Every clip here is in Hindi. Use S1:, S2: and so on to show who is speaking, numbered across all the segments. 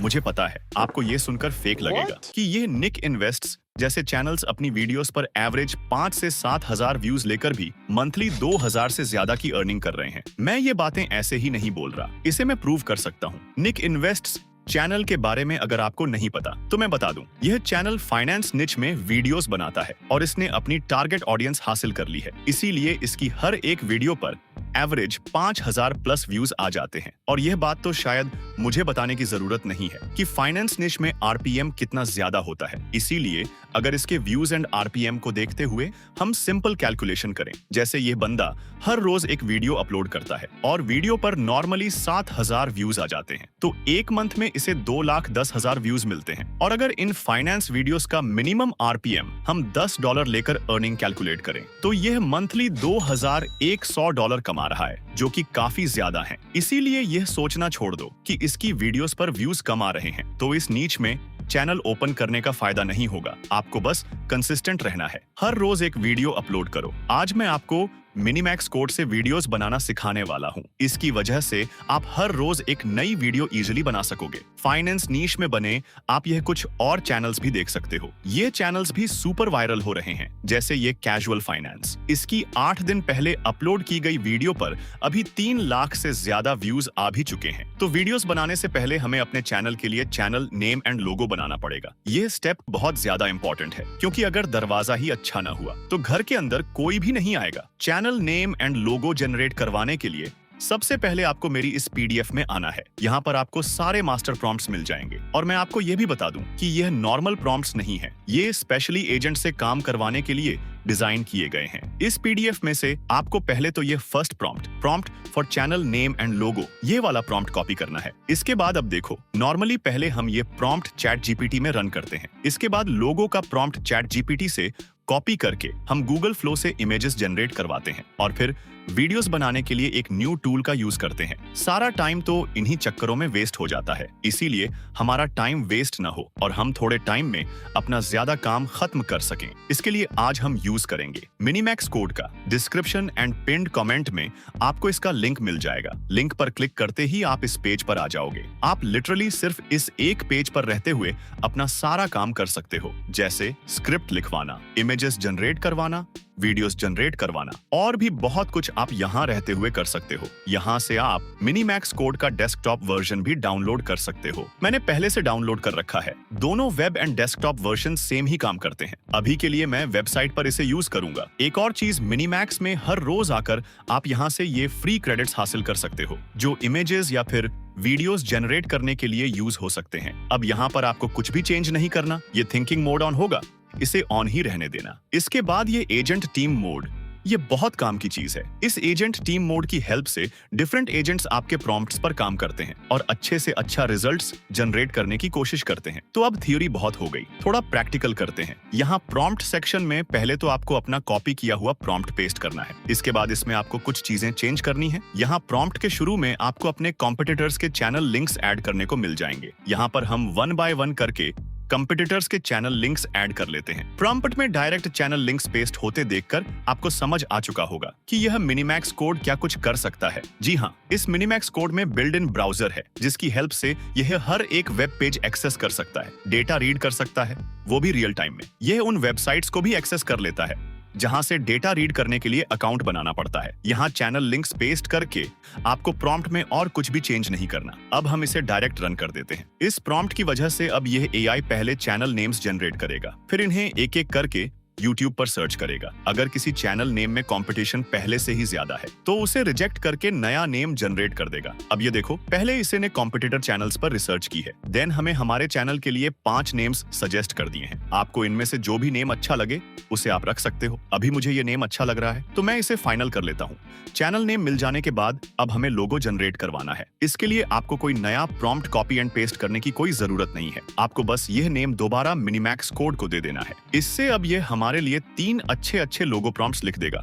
S1: मुझे पता है आपको ये सुनकर फेक लगेगा
S2: What?
S1: कि ये निक इन्वेस्ट्स जैसे चैनल्स अपनी वीडियोस पर एवरेज 5 से 7 हजार व्यूज लेकर भी मंथली 2,000 से ज्यादा की अर्निंग कर रहे हैं। मैं ये बातें ऐसे ही नहीं बोल रहा, इसे मैं प्रूव कर सकता हूँ। निक इन्वेस्ट्स चैनल के बारे में अगर आपको नहीं पता तो मैं बता दूं, यह चैनल फाइनेंस निच में वीडियोस बनाता है और इसने अपनी टारगेट ऑडियंस हासिल कर ली है। इसीलिए इसकी हर एक वीडियो पर एवरेज 5,000 प्लस व्यूज आ जाते हैं। और यह बात तो शायद मुझे बताने की जरूरत नहीं है कि फाइनेंस निच में आरपीएम कितना ज्यादा होता है। इसीलिए अगर इसके व्यूज एंड आरपीएम को देखते हुए हम सिंपल कैलकुलेशन करें, जैसे ये बंदा हर रोज एक वीडियो अपलोड करता है और वीडियो पर नॉर्मली 7,000 व्यूज आ जाते हैं, तो एक मंथ में इसे 2,10,000 व्यूज मिलते हैं। और अगर इन फाइनेंस वीडियोस का मिनिमम आरपीएम हम $10 लेकर अर्निंग कैलकुलेट करें तो यह मंथली $2,100 कमा रहा है, जो कि काफी ज्यादा है। इसीलिए यह सोचना छोड़ दो कि इसकी वीडियोस पर व्यूज कम आ रहे हैं तो इस नीच में चैनल ओपन करने का फायदा नहीं होगा। आपको बस कंसिस्टेंट रहना है, हर रोज एक वीडियो अपलोड करो। आज मैं आपको मिनीमैक्स कोड से वीडियोस बनाना सिखाने वाला हूँ। इसकी वजह से आप हर रोज एक नई वीडियो इजीली बना सकोगे। फाइनेंस नीश में बने आप यह कुछ और चैनल्स भी देख सकते हो। ये चैनल्स भी सुपर वायरल हो रहे हैं, जैसे ये कैजुअल फाइनेंस। इसकी 8 दिन पहले अपलोड की गई वीडियो पर अभी 3 लाख से ज्यादा व्यूज आ भी चुके हैं। तो वीडियोस बनाने से पहले हमें अपने चैनल के लिए चैनल नेम एंड लोगो बनाना पड़ेगा। ये स्टेप बहुत ज्यादा इंपॉर्टेंट है, क्योंकि अगर दरवाजा ही अच्छा न हुआ तो घर के अंदर कोई भी नहीं आएगा। Channel name and logo generate करवाने के लिए सबसे पहले आपको मेरी इस पीडीएफ में आना है। यहाँ पर आपको सारे मास्टर प्रॉम्प्ट्स मिल जाएंगे। और मैं आपको यह भी बता दूं कि यह नॉर्मल प्रॉम्प्ट्स नहीं है, ये स्पेशली एजेंट से काम करवाने के लिए डिजाइन किए गए हैं। इस पीडीएफ में से आपको पहले तो ये first prompt for channel name and logo, ये वाला प्रॉम्प्ट कॉपी करना है। इसके बाद अब देखो, नॉर्मली पहले हम ये प्रॉम्प्ट चैट जीपीटी में रन करते हैं। इसके बाद लोगो का प्रॉम्प्ट चैट जीपीटी से कॉपी करके हम गूगल फ्लो से इमेजेस जनरेट करवाते हैं और फिर वीडियोस बनाने के लिए एक न्यू टूल का यूज करते हैं। सारा टाइम तो इन्हीं चक्करों में वेस्ट हो जाता है, इसीलिए हमारा टाइम वेस्ट ना हो और हम थोड़े टाइम में अपना ज्यादा काम खत्म कर सकें, इसके लिए आज हम यूज करेंगे मिनीमैक्स कोड का। डिस्क्रिप्शन एंड पिन्ड कमेंट में आपको इसका लिंक मिल जाएगा। लिंक पर क्लिक करते ही आप इस पेज पर आ जाओगे। आप लिटरली सिर्फ इस एक पेज पर रहते हुए अपना सारा काम कर सकते हो, जैसे स्क्रिप्ट लिखवाना, इमेजेस जनरेट करवाना, वीडियोस जनरेट करवाना और भी बहुत कुछ आप यहाँ रहते हुए कर सकते हो। यहाँ से आप मिनीमैक्स कोड का डेस्कटॉप वर्जन भी डाउनलोड कर सकते हो। मैंने पहले से डाउनलोड कर रखा है। दोनों web and desktop version same ही काम करते हैं। अभी के लिए मैं वेबसाइट पर इसे यूज करूंगा। एक और चीज, मिनीमैक्स में हर रोज आकर आप यहाँ से ये फ्री क्रेडिट्स हासिल कर सकते हो, जो इमेजेस या फिर वीडियोस जनरेट करने के लिए यूज हो सकते हैं। अब यहाँ पर आपको कुछ भी चेंज नहीं करना, ये थिंकिंग मोड ऑन होगा, इसे ऑन ही रहने देना। इसके बाद ये एजेंट टीम मोड, ये बहुत काम की चीज है। इस एजेंट टीम मोड की हेल्प से डिफरेंट एजेंट्स आपके प्रॉम्प्ट्स पर काम करते हैं और अच्छे से अच्छा रिजल्ट्स जनरेट करने की कोशिश करते हैं। तो अब थ्योरी बहुत हो गई, थोड़ा प्रैक्टिकल करते हैं। यहाँ प्रॉम्प्ट सेक्शन में पहले तो आपको अपना कॉपी किया हुआ प्रॉम्प्ट पेस्ट करना है। इसके बाद इसमें आपको कुछ चीजें चेंज करनी है। यहाँ प्रॉम्प्ट के शुरू में आपको अपने कॉम्पिटिटर्स के चैनल लिंक्स ऐड करने को मिल जाएंगे। यहाँ पर हम 1 बाय 1 करके कंपटीटर्स के चैनल लिंक्स ऐड कर लेते हैं। प्रॉम्प्ट में डायरेक्ट चैनल लिंक्स पेस्ट होते देखकर आपको समझ आ चुका होगा कि यह मिनीमैक्स कोड क्या कुछ कर सकता है। जी हाँ, इस मिनीमैक्स कोड में बिल्ड इन ब्राउजर है, जिसकी हेल्प से यह हर एक वेब पेज एक्सेस कर सकता है, डेटा रीड कर सकता है, वो भी रियल टाइम में। यह उन वेबसाइट्स को भी एक्सेस कर लेता है जहां से डेटा रीड करने के लिए अकाउंट बनाना पड़ता है। यहाँ चैनल लिंक्स पेस्ट करके आपको प्रॉम्प्ट में और कुछ भी चेंज नहीं करना। अब हम इसे डायरेक्ट रन कर देते हैं। इस प्रॉम्प्ट की वजह से अब यह एआई पहले चैनल नेम्स जनरेट करेगा, फिर इन्हें एक एक करके YouTube पर सर्च करेगा। अगर किसी चैनल नेम में कंपटीशन पहले से ही ज्यादा है तो उसे रिजेक्ट करके नया नेम जनरेट कर देगा। अब ये देखो, पहले इसे ने कॉम्पिटिटर चैनल्स पर रिसर्च की है, देन हमें हमारे चैनल के लिए 5 नेम्स सजेस्ट कर दिए हैं। आपको इनमें से जो भी नेम अच्छा लगे उसे आप रख सकते हो। अभी मुझे ये नेम अच्छा लग रहा है तो मैं इसे फाइनल कर लेता हूँ। चैनल नेम मिल जाने के बाद अब हमें लोगो जनरेट करवाना है। इसके लिए आपको कोई नया प्रॉम्प्ट कॉपी एंड पेस्ट करने की कोई जरूरत नहीं है। आपको बस यह नेम दोबारा मिनीमैक्स कोड को दे देना है। इससे अब ये हमारे लिए 3 अच्छे लोगो प्रॉम्प्ट्स लिख देगा।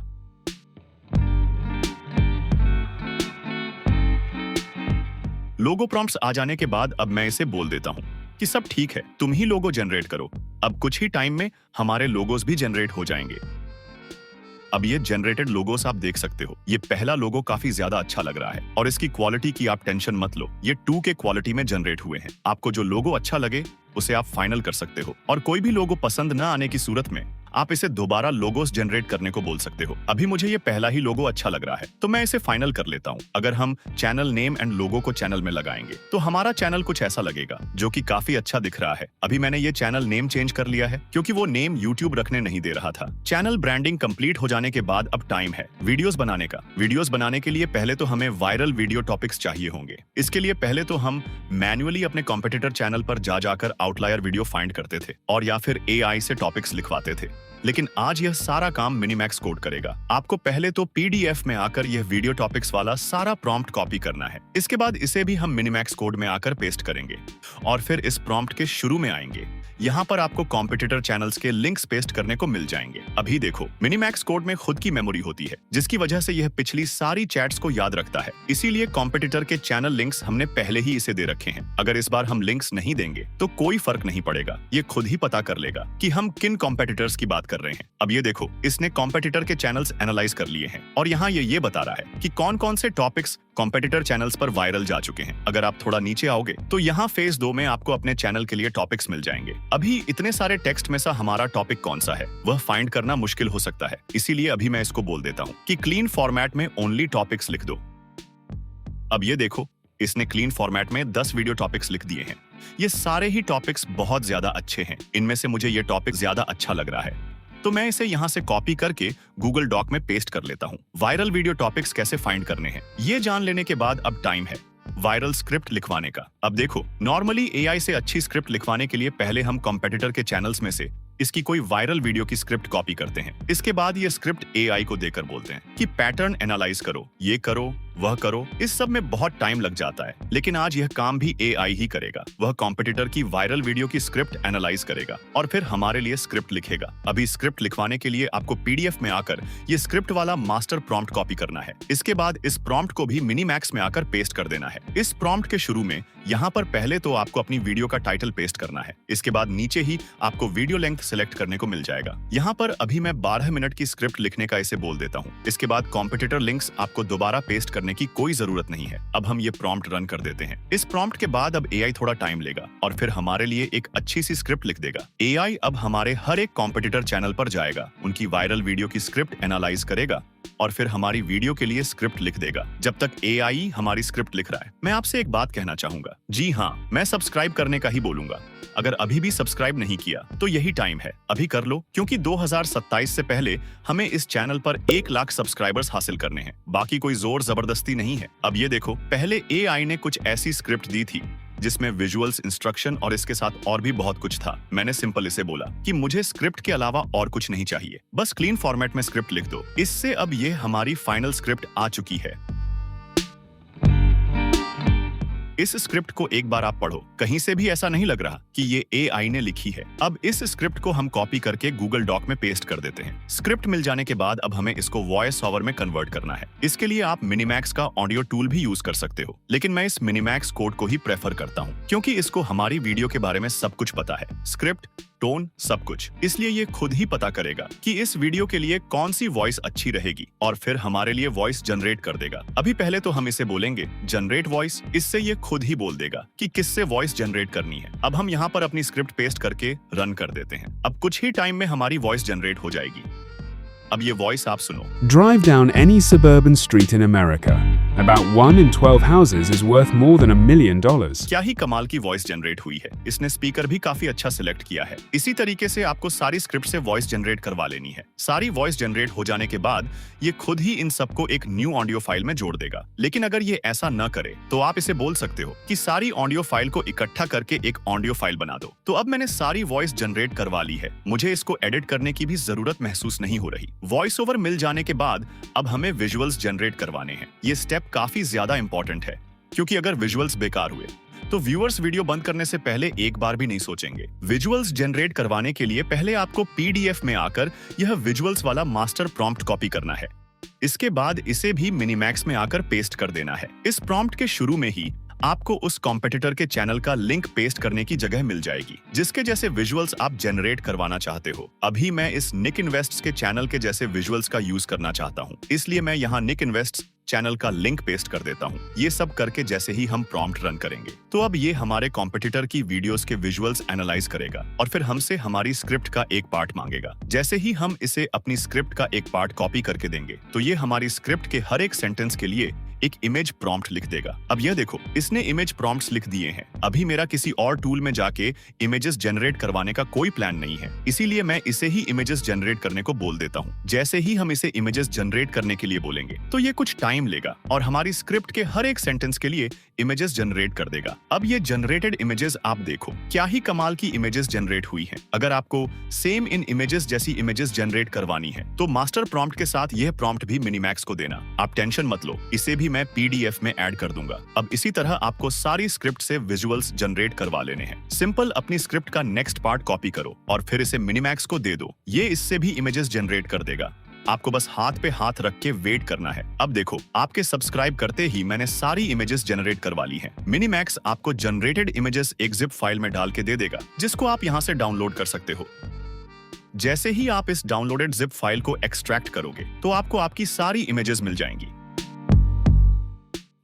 S1: लोगो प्रॉम्प्ट्स आ जाने के बाद अब मैं इसे बोल देता हूं कि सब ठीक है, तुम ही लोगो जनरेट करो। अब कुछ ही टाइम में हमारे लोगोस भी जनरेट हो जाएंगे। अब ये जनरेटेड लोगोस आप देख सकते हो। ये पहला लोगो काफी ज्यादा अच्छा लग रहा है और इसकी क्वालिटी की आप टेंशन मत लो, ये 2K क्वालिटी में जनरेट हुए हैं। आपको जो लोगो अच्छा लगे उसे आप फाइनल कर सकते हो और कोई भी लोगो पसंद न आने की सूरत में आप इसे दोबारा लोगोस जनरेट करने को बोल सकते हो। अभी मुझे ये पहला ही लोगो अच्छा लग रहा है तो मैं इसे फाइनल कर लेता हूँ। अगर हम चैनल नेम एंड लोगो को चैनल में लगाएंगे तो हमारा चैनल कुछ ऐसा लगेगा जो कि काफी अच्छा दिख रहा है। अभी मैंने ये चैनल नेम चेंज कर लिया है क्योंकि वो नेम YouTube रखने नहीं दे रहा था। चैनल ब्रांडिंग कंप्लीट हो जाने के बाद अब टाइम है वीडियोस बनाने का। वीडियोस बनाने के लिए पहले तो हमें वायरल वीडियो टॉपिक्स चाहिए होंगे। इसके लिए पहले तो हम मैन्युअली अपने कॉम्पिटिटर चैनल पर जाकर आउटलायर वीडियो फाइंड करते थे और या फिर AI से टॉपिक्स लिखवाते थे, लेकिन आज यह सारा काम मिनीमैक्स कोड करेगा। आपको पहले तो PDF में आकर यह वीडियो टॉपिक्स वाला सारा प्रॉम्प्ट कॉपी करना है। इसके बाद इसे भी हम मिनीमैक्स कोड में आकर पेस्ट करेंगे और फिर इस प्रॉम्प्ट के शुरू में आएंगे। यहाँ पर आपको कॉम्पिटिटर चैनल्स के लिंक्स पेस्ट करने को मिल जाएंगे। अभी देखो, मिनीमैक्स कोड में खुद की मेमोरी होती है जिसकी वजह से यह पिछली सारी चैट्स को याद रखता है। इसीलिए कॉम्पिटिटर के चैनल लिंक्स हमने पहले ही इसे दे रखे हैं। अगर इस बार हम लिंक्स नहीं देंगे तो कोई फर्क नहीं पड़ेगा, ये खुद ही पता कर लेगा कि हम किन कॉम्पिटिटर्स की बात कर रहे हैं। अब ये देखो, इसने कॉम्पिटिटर के चैनल्स एनालाइज कर लिए हैं और यहाँ ये बता रहा है कि कौन कौन से टॉपिक्स कॉम्पिटिटर चैनल्स पर वायरल जा चुके हैं। अगर आप थोड़ा नीचे आओगे तो यहाँ फेज 2 में आपको अपने चैनल के लिए टॉपिक्स मिल जाएंगे। अभी इतने सारे टेक्स्ट में से हमारा टॉपिक कौन सा है वह फाइंड करना मुश्किल हो सकता है, इसीलिए अभी मैं इसको बोल देता हूँ कि क्लीन फॉर्मेट में ओनली टॉपिक्स लिख दो। अब ये देखो, इसने क्लीन फॉर्मेट में 10 वीडियो टॉपिक्स लिख दिए हैं। ये सारे ही टॉपिक्स बहुत ज्यादा अच्छे हैं। इनमें से मुझे ये टॉपिक ज्यादा अच्छा लग रहा है तो मैं इसे यहाँ से कॉपी करके गूगल डॉक में पेस्ट कर लेता हूँ। वायरल वीडियो टॉपिक्स कैसे फाइंड करने हैं ये जान लेने के बाद अब टाइम है वायरल स्क्रिप्ट लिखवाने का। अब देखो, नॉर्मली AI से अच्छी स्क्रिप्ट लिखवाने के लिए पहले हम कॉम्पिटिटर के चैनल्स में से इसकी कोई वायरल वीडियो की स्क्रिप्ट कॉपी करते हैं। इसके बाद ये स्क्रिप्ट AI को देकर बोलते हैं कि पैटर्न एनालाइज करो, ये करो, वह करो। इस सब में बहुत टाइम लग जाता है, लेकिन आज यह काम भी AI ही करेगा। वह कॉम्पिटिटर की वायरल वीडियो की स्क्रिप्ट एनालाइज करेगा और फिर हमारे लिए स्क्रिप्ट लिखेगा। अभी स्क्रिप्ट लिखवाने के लिए आपको PDF में आकर ये स्क्रिप्ट वाला मास्टर प्रॉम्प्ट कॉपी करना है। इसके बाद इस प्रॉम्प्ट को भी मिनीमैक्स में आकर पेस्ट कर देना है। इस प्रॉम्प्ट के शुरू में यहाँ पर पहले तो आपको अपनी वीडियो का टाइटल पेस्ट करना है। इसके बाद नीचे ही आपको वीडियो लेंथ सिलेक्ट करने को मिल जाएगा। यहाँ पर अभी मैं 12 मिनट की स्क्रिप्ट लिखने का इसे बोल देता हूँ। इसके बाद कॉम्पिटिटर लिंक्स आपको दोबारा पेस्ट करने की कोई जरूरत नहीं है। अब हम ये प्रॉम्प्ट रन कर देते हैं। इस प्रॉम्प्ट के बाद अब AI थोड़ा टाइम लेगा और फिर हमारे लिए एक अच्छी सी स्क्रिप्ट लिख देगा। AI अब हमारे हर एक कॉम्पिटिटर चैनल पर जाएगा, उनकी वायरल वीडियो की स्क्रिप्ट एनालाइज करेगा और फिर हमारी वीडियो के लिए स्क्रिप्ट लिख देगा। जब तक AI हमारी स्क्रिप्ट लिख रहा है, मैं आपसे एक बात कहना चाहूंगा। जी हाँ, मैं सब्सक्राइब करने का ही बोलूंगा। अगर अभी भी सब्सक्राइब नहीं किया तो यही टाइम है, अभी कर लो, क्योंकि 2027 से पहले हमें इस चैनल पर 1 लाख सब्सक्राइबर्स हासिल करने हैं। बाकी कोई जोर जबरदस्ती नहीं है। अब ये देखो, पहले AI ने कुछ ऐसी स्क्रिप्ट दी थी जिसमें विजुअल्स, इंस्ट्रक्शन और इसके साथ और भी बहुत कुछ था। मैंने सिंपल इसे बोला कि मुझे स्क्रिप्ट के अलावा और कुछ नहीं चाहिए, बस क्लीन फॉर्मेट में स्क्रिप्ट लिख दो। इससे अब ये हमारी फाइनल स्क्रिप्ट आ चुकी है। इस स्क्रिप्ट को एक बार आप पढ़ो, कहीं से भी ऐसा नहीं लग रहा कि ये AI ने लिखी है। अब इस स्क्रिप्ट को हम कॉपी करके गूगल डॉक में पेस्ट कर देते हैं। स्क्रिप्ट मिल जाने के बाद अब हमें इसको वॉइस ओवर में कन्वर्ट करना है। इसके लिए आप मिनीमैक्स का ऑडियो टूल भी यूज कर सकते हो, लेकिन मैं इस मिनीमैक्स कोड को ही प्रेफर करता हूँ क्योंकि इसको हमारी वीडियो के बारे में सब कुछ पता है, स्क्रिप्ट, टोन, सब कुछ। इसलिए ये खुद ही पता करेगा कि इस वीडियो के लिए कौन सी वॉइस अच्छी रहेगी और फिर हमारे लिए वॉइस जनरेट कर देगा। अभी पहले तो हम इसे बोलेंगे जनरेट वॉइस, इससे ये खुद ही बोल देगा कि किससे वॉइस जनरेट करनी है। अब हम यहाँ पर अपनी स्क्रिप्ट पेस्ट करके रन कर देते हैं। अब कुछ ही टाइम में हमारी वॉइस जनरेट हो जाएगी। अब ये वॉइस आप सुनो।
S2: Drive down any suburban street in America. About 1 in 12 houses is worth more than $1 million.
S1: क्या ही कमाल की वॉइस जनरेट हुई है। इसने स्पीकर भी काफी अच्छा सिलेक्ट किया है। इसी तरीके से आपको सारी स्क्रिप्ट से वॉइस जनरेट करवा लेनी है। सारी वॉइस जनरेट हो जाने के बाद ये खुद ही इन सबको एक न्यू ऑडियो फाइल में जोड़ देगा। लेकिन अगर ये ऐसा न करे तो आप इसे बोल सकते हो कि सारी ऑडियो फाइल को इकट्ठा करके एक ऑडियो फाइल बना दो। तो अब मैंने सारी वॉइस जनरेट करवा ली है, मुझे इसको एडिट करने की भी जरूरत महसूस नहीं हो रही। वॉइस ओवर मिल जाने के बाद अब हमें विजुअल्स जनरेट करवाने हैं। ये स्टेप काफी ज्यादा इंपॉर्टेंट है क्योंकि अगर विजुअल्स बेकार हुए तो व्यूअर्स वीडियो बंद करने से पहले एक बार भी नहीं सोचेंगे। विजुअल्स जनरेट करवाने के लिए पहले आपको PDF में आकर यह विजुअल्स वाला मास्टर प्रॉम्प्ट कॉपी करना है। इसके बाद इसे भी मिनीमैक्स में आकर पेस्ट कर देना है। इस प्रॉम्प्ट के शुरू में ही आपको उस कॉम्पिटिटर के चैनल का लिंक पेस्ट करने की जगह मिल जाएगी जिसके जैसे विजुअल्स आप जनरेट करवाना चाहते हो। अभी मैं इस निक इन्वेस्ट्स के चैनल के जैसे विजुअल्स का यूज करना चाहता हूँ, इसलिए मैं यहाँ निक इन्वेस्ट्स चैनल का लिंक पेस्ट कर देता हूँ। ये सब करके जैसे ही हम प्रॉम्प्ट रन करेंगे तो अब ये हमारे कॉम्पिटिटर की वीडियोस के विजुअल्स एनालाइज करेगा और फिर हमसे हमारी स्क्रिप्ट का एक पार्ट मांगेगा। जैसे ही हम इसे अपनी स्क्रिप्ट का एक पार्ट कॉपी करके देंगे तो ये हमारी स्क्रिप्ट के हर एक सेंटेंस के लिए एक इमेज प्रॉम्प्ट लिख देगा। अब यह देखो, इसने इमेज प्रॉम्प्ट्स लिख दिए हैं। अभी मेरा किसी और टूल में जाके इमेजेस जनरेट करवाने का कोई प्लान नहीं है, इसीलिए मैं इसे ही इमेजेस जनरेट करने को बोल देता हूँ। जैसे ही हम इसे इमेजेस जनरेट करने के लिए बोलेंगे तो ये कुछ टाइम लेगा और हमारी स्क्रिप्ट के हर एक सेंटेंस के लिए इमेजेस जनरेट कर देगा। अब ये जनरेटेड इमेजेस आप देखो, क्या ही कमाल की इमेजेस जनरेट हुई हैं। अगर आपको सेम इन इमेजेस जैसी इमेजेस जनरेट करवानी है तो मास्टर प्रॉम्प्ट के साथ यह प्रॉम्प्ट भी मिनीमैक्स को देना। आप टेंशन मत लो, इसे भी मैं पीडीएफ में ऐड कर दूंगा। अब इसी तरह आपको सारी स्क्रिप्ट से विजुअल्स जनरेट करवा लेने हैं। सिंपल अपनी स्क्रिप्ट का नेक्स्ट पार्ट कॉपी करो और फिर इसे मिनीमैक्स को दे दो। ये इससे भी इमेजेस जनरेट कर देगा। आपको बस हाथ पे हाथ रख के वेट करना है। अब देखो, आपके सब्सक्राइब करते ही मैंने सारी इमेजेस जनरेट करवा ली हैं। मिनीमैक्स आपको जनरेटेड इमेजेस एक जिप फाइल में डाल के दे देगा जिसको आप यहाँ से डाउनलोड कर सकते हो। जैसे ही आप इस डाउनलोडेड जिप फाइल को एक्सट्रैक्ट करोगे तो आपको आपकी सारी इमेजेस मिल जाएंगी।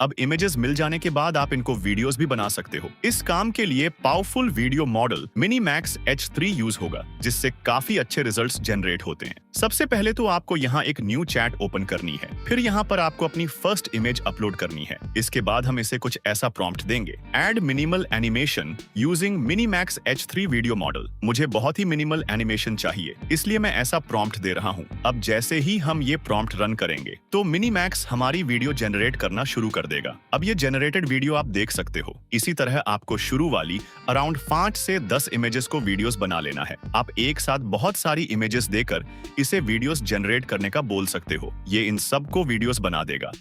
S1: अब इमेजेस मिल जाने के बाद आप इनको वीडियोस भी बना सकते हो। इस काम के लिए powerful video model Minimax H3 use होगा जिससे काफी अच्छे रिजल्ट्स जनरेट होते हैं। सबसे पहले तो आपको यहाँ एक न्यू चैट ओपन करनी है, फिर यहाँ पर आपको अपनी फर्स्ट इमेज अपलोड करनी है। इसके बाद हम इसे कुछ ऐसा प्रॉम्प्ट देंगे, add minimal animation using MiniMax H3 video model. मुझे बहुत ही मिनिमल एनिमेशन चाहिए, इसलिए मैं ऐसा प्रॉम्प्ट दे रहा हूँ। अब जैसे ही हम ये प्रॉम्प्ट रन करेंगे तो मिनीमैक्स हमारी वीडियो जनरेट करना शुरू कर देगा। अब ये जनरेटेड वीडियो आप देख सकते हो। इसी तरह आपको शुरू वाली अराउंड 5 से 10 इमेजेस को वीडियोस बना लेना है। आप एक साथ बहुत सारी इमेजेस देकर इसे वीडियोस जनरेट करने का बोल सकते हो। ये इन सब को वीडियोस बना देगा।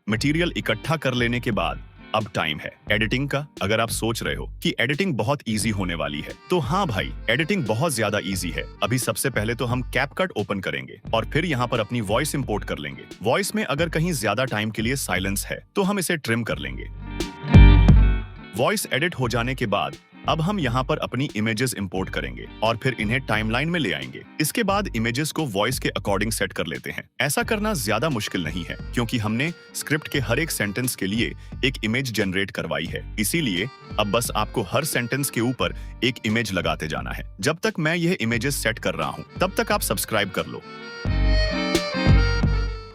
S1: मटेरियल इकट्ठा कर लेने के बाद अब टाइम है एडिटिंग का। अगर आप सोच रहे हो कि एडिटिंग बहुत इजी होने वाली है तो हाँ भाई, एडिटिंग बहुत ज्यादा इजी है। अभी सबसे पहले तो हम कैपकट ओपन करेंगे और फिर यहाँ पर अपनी वॉइस इंपोर्ट कर लेंगे। वॉइस में अगर कहीं ज्यादा टाइम के लिए साइलेंस है तो हम इसे ट्रिम कर लेंगे। वॉइस एडिट हो जाने के बाद अब हम यहाँ पर अपनी इमेजेस इंपोर्ट करेंगे और फिर इन्हें टाइमलाइन में ले आएंगे। इसके बाद इमेजेस को वॉइस के अकॉर्डिंग सेट कर लेते हैं। ऐसा करना ज्यादा मुश्किल नहीं है क्योंकि हमने स्क्रिप्ट के हर एक सेंटेंस के लिए एक इमेज जनरेट करवाई है। इसीलिए अब बस आपको हर सेंटेंस के ऊपर एक इमेज लगाते जाना है। जब तक मैं यह इमेजेस सेट कर रहा हूँ तब तक आप सब्सक्राइब कर लो।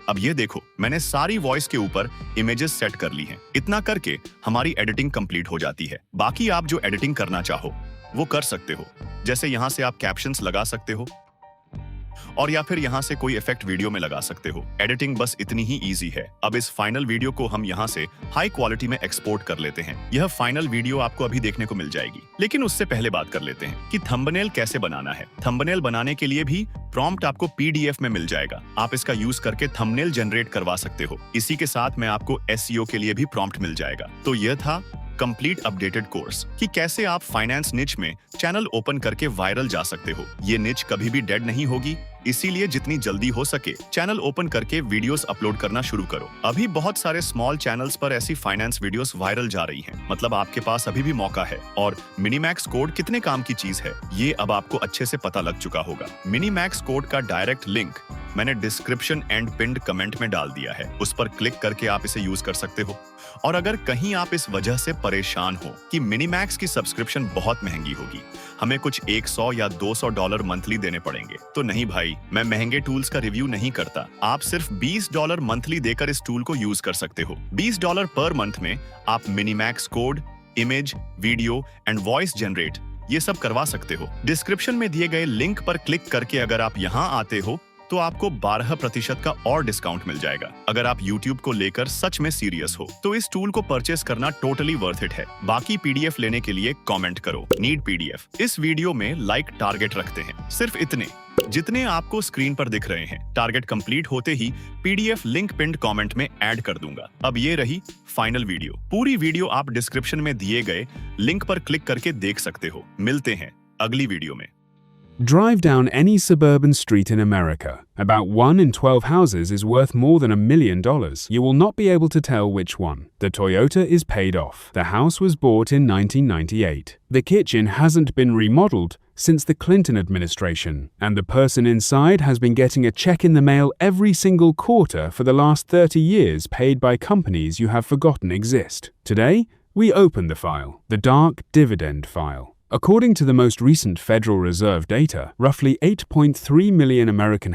S1: अब ये देखो, मैंने सारी वॉइस के ऊपर इमेजेस सेट कर ली हैं। इतना करके हमारी एडिटिंग कंप्लीट हो जाती है। बाकी आप जो एडिटिंग करना चाहो वो कर सकते हो। जैसे यहाँ से आप कैप्शंस लगा सकते हो और या फिर यहाँ से कोई इफेक्ट वीडियो में लगा सकते हो। एडिटिंग बस इतनी ही इजी है। अब इस फाइनल वीडियो को हम यहाँ से हाई क्वालिटी में एक्सपोर्ट कर लेते हैं। यह फाइनल वीडियो आपको अभी देखने को मिल जाएगी, लेकिन उससे पहले बात कर लेते हैं कि थंबनेल कैसे बनाना है। थंबनेल बनाने के लिए भी प्रॉम्प्ट आपको पीडीएफ में मिल जाएगा। आप इसका यूज करके थंबनेल जनरेट करवा सकते हो। इसी के साथ में आपको एसईओ के लिए भी प्रॉम्प्ट मिल जाएगा। तो यह था कंप्लीट अपडेटेड कोर्स कि कैसे आप फाइनेंस निच में चैनल ओपन करके वायरल जा सकते हो। ये निच कभी भी डेड नहीं होगी, इसीलिए जितनी जल्दी हो सके चैनल ओपन करके वीडियोस अपलोड करना शुरू करो। अभी बहुत सारे स्मॉल चैनल्स पर ऐसी फाइनेंस वीडियोस वायरल जा रही हैं। मतलब आपके पास अभी भी मौका है। और मिनीमैक्स कोड कितने काम की चीज है ये अब आपको अच्छे से पता लग चुका होगा। मिनीमैक्स कोड का डायरेक्ट लिंक मैंने डिस्क्रिप्शन एंड पिन्ड कमेंट में डाल दिया है। उस पर क्लिक करके आप इसे यूज कर सकते हो। और अगर कहीं आप इस वजह से परेशान हो कि मिनीमैक्स की सब्सक्रिप्शन बहुत महंगी होगी, हमें कुछ $100 या $200 मंथली देने पड़ेंगे, तो नहीं भाई, मैं महंगे टूल्स का रिव्यू नहीं करता। आप सिर्फ $20 मंथली देकर इस टूल को यूज कर सकते हो। $20 पर मंथ में आप Minimax code, image, video and voice generate ये सब करवा सकते हो। डिस्क्रिप्शन में दिए गए लिंक पर क्लिक करके अगर आप यहाँ आते हो तो आपको 12% का और डिस्काउंट मिल जाएगा। अगर आप YouTube को लेकर सच में सीरियस हो तो इस टूल को परचेस करना टोटली वर्थ इट है। बाकी पीडीएफ लेने के लिए कमेंट करो नीड पीडीएफ। इस वीडियो में लाइक टारगेट रखते हैं, सिर्फ इतने जितने आपको स्क्रीन पर दिख रहे हैं। टारगेट कंप्लीट होते ही पीडीएफ लिंक पिन्ड कमेंट में ऐड कर दूंगा। अब ये रही फाइनल वीडियो। पूरी वीडियो आप डिस्क्रिप्शन में दिए गए लिंक पर क्लिक करके देख सकते हो। मिलते हैं अगली वीडियो में।
S2: Drive down any suburban street in America. About 1 in 12 houses is worth more than $1 million. You will not be able to tell which one. The Toyota is paid off. The house was bought in 1998. The kitchen hasn't been remodeled since the Clinton administration, and the person inside has been getting a check in the mail every single quarter for the last 30 years paid by companies you have forgotten exist. Today, we open the file, the dark dividend file. According to the most recent Federal Reserve data, roughly 8.3 million American